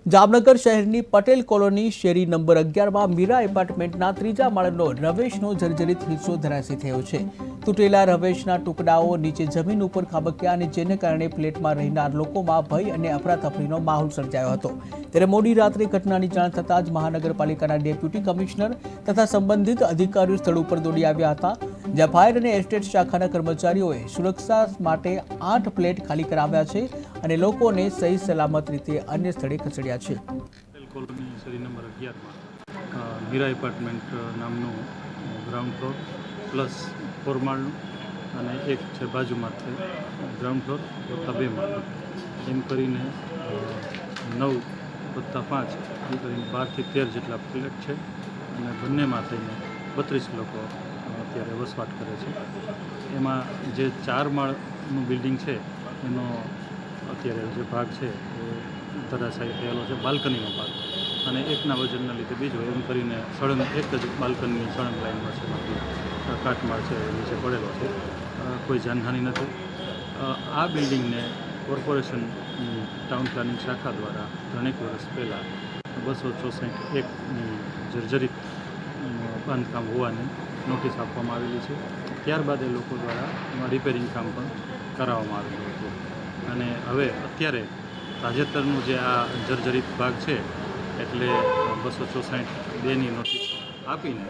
જામનગર શહેરની પટેલ કોલોની શેરી નંબર 11માં મીરા એપાર્ટમેન્ટના ત્રીજા માળનો રવેશનો જર્જરિત હિસ્સો ધરાશયી થયો છે। તૂટેલા રવેશના ટુકડાઓ નીચે જમીન ઉપર ખાબક્યા અને જેને કારણે ફ્લેટમાં રહેનાર લોકોમાં ભય અને અફરાતફરીનો માહોલ સર્જાયો હતો। ત્યારે મોડી રાત્રે ઘટનાની જાણ થતાં જ મહાનગરપાલિકાના ડેપ્યુટી કમિશનર તથા સંબંધિત અધિકારીઓ સ્થળ ઉપર દોડી આવ્યા હતા, જ્યાં ફાયર અને એસ્ટેટ શાખાના કર્મચારીઓએ સુરક્ષા માટે 8 ફ્લેટ ખાલી કરાવ્યા છે અને લોકોને સહી સલામત રીતે અન્ય સ્થળે ખસેડ્યા છે। કોલોની શેરી નંબર 11માં મીરા એપાર્ટમેન્ટ નામનું ગ્રાઉન્ડ ફ્લોર પ્લસ 4 માળનું અને એક છે બાજુમાં ગ્રાઉન્ડ ફ્લોર વત્તા 2 માળનું એમ કરીને 9 વત્તા 5 એ કરીને 12 થી 13 જેટલા ફ્લેટ છે અને બંનેમાં થઈને 32 લોકો અત્યારે વસવાટ કરે છે। એમાં જે 4 માળનું બિલ્ડિંગ છે એનો અત્યારે જે ભાગ છે એ ધરાશાયી થયેલો છે, બાલ્કનીનો ભાગ, અને એકના વજનના લીધે બીજો એમ કરીને સળંગ એક જ બાલ્કનીની સળંગ લાઈનમાં છે, બાકી કાટમાળ છે એ નીચે પડેલો છે, કોઈ જાનહાનિ નથી। આ બિલ્ડિંગને કોર્પોરેશન ટાઉન પ્લાનિંગ શાખા દ્વારા 3 વર્ષ પહેલાં 264(1)ની જર્જરિત બાંધકામ હોવાની નોટિસ આપવામાં આવેલી છે। ત્યારબાદ એ લોકો દ્વારા એમાં રિપેરિંગ કામ પણ કરાવવામાં આવેલું હતું અને હવે અત્યારે તાજેતરનું જે આ જર્જરિત ભાગ છે એટલે 264(2)ની નોટિસ આપીને